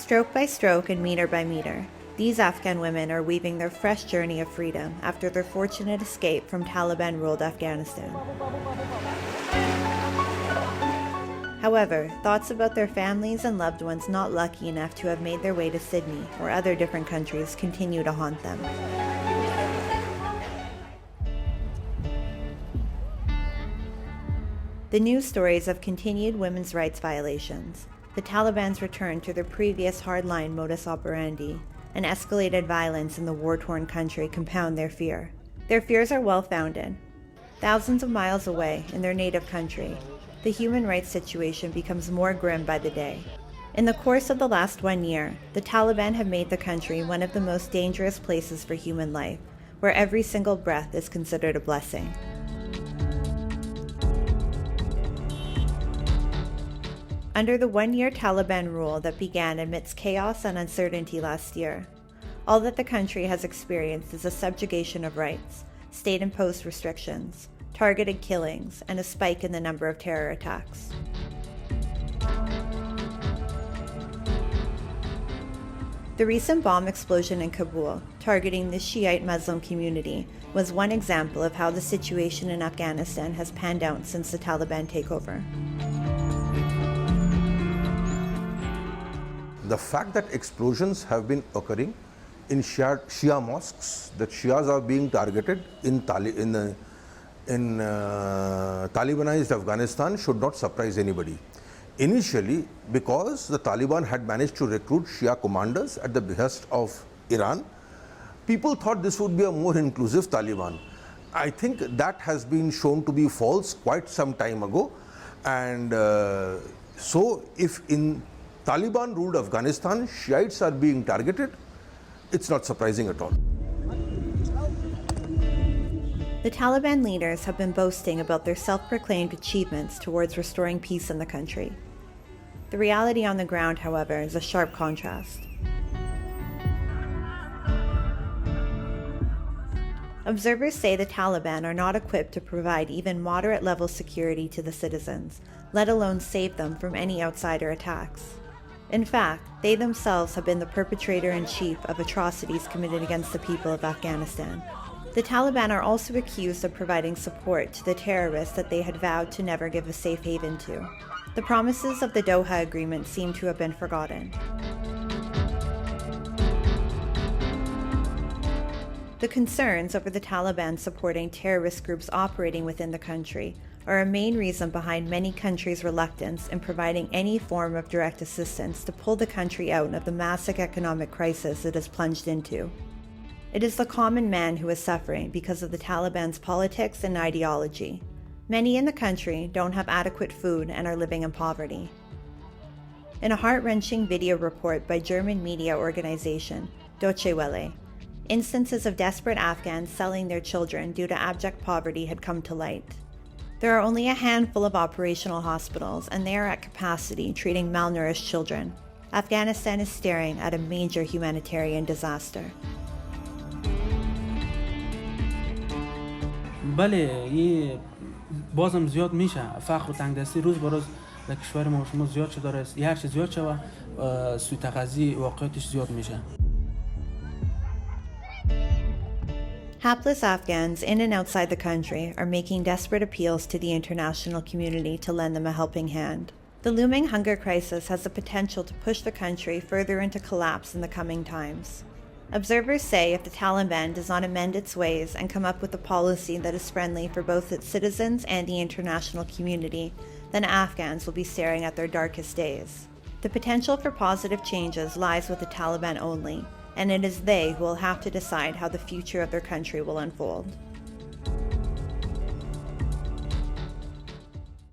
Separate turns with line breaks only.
Stroke by stroke and meter by meter, these Afghan women are weaving their fresh journey of freedom after their fortunate escape from Taliban-ruled Afghanistan. However, thoughts about their families and loved ones not lucky enough to have made their way to Sydney or other different countries continue to haunt them. The news stories of continued women's rights violations, the Taliban's return to their previous hardline modus operandi, and escalated violence in the war-torn country compound their fear. Their fears are well-founded. Thousands of miles away, in their native country, the human rights situation becomes more grim by the day. In the course of the last 1 year, the Taliban have made the country one of the most dangerous places for human life, where every single breath is considered a blessing. Under the 1-year Taliban rule that began amidst chaos and uncertainty last year, all that the country has experienced is a subjugation of rights, state-imposed restrictions, targeted killings, and a spike in the number of terror attacks. The recent bomb explosion in Kabul, targeting the Shi'ite Muslim community, was one example of how the situation in Afghanistan has panned out since the Taliban takeover.
The fact that explosions have been occurring in Shia mosques, that Shias are being targeted in Talibanized Afghanistan should not surprise anybody. Initially, because the Taliban had managed to recruit Shia commanders at the behest of Iran, people thought this would be a more inclusive Taliban. I think that has been shown to be false quite some time ago. And so if in Taliban-ruled Afghanistan, Shiites are being targeted, it's not surprising at all.
The Taliban leaders have been boasting about their self-proclaimed achievements towards restoring peace in the country. The reality on the ground, however, is a sharp contrast. Observers say the Taliban are not equipped to provide even moderate-level security to the citizens, let alone save them from any outsider attacks. In fact, they themselves have been the perpetrator-in-chief of atrocities committed against the people of Afghanistan. The Taliban are also accused of providing support to the terrorists that they had vowed to never give a safe haven to. The promises of the Doha Agreement seem to have been forgotten. The concerns over the Taliban supporting terrorist groups operating within the country are a main reason behind many countries' reluctance in providing any form of direct assistance to pull the country out of the massive economic crisis it has plunged into. It is the common man who is suffering because of the Taliban's politics and ideology. Many in the country don't have adequate food and are living in poverty. In a heart-wrenching video report by German media organization Deutsche Welle, instances of desperate Afghans selling their children due to abject poverty had come to light. There are only a handful of operational hospitals, and they are at capacity treating malnourished children. Afghanistan is staring at a major humanitarian disaster.
بله یه بازم زیاد میشه فقر و تنگدستی روز به روز در کشور ما شما زیاد شده است هر چیز زیاد شده سوء تغذیه واقعیتش زیاد میشه.
Hapless Afghans in and outside the country are making desperate appeals to the international community to lend them a helping hand. The looming hunger crisis has the potential to push the country further into collapse in the coming times. Observers say if the Taliban does not amend its ways and come up with a policy that is friendly for both its citizens and the international community, then Afghans will be staring at their darkest days. The potential for positive changes lies with the Taliban only, and it is they who will have to decide how the future of their country will unfold.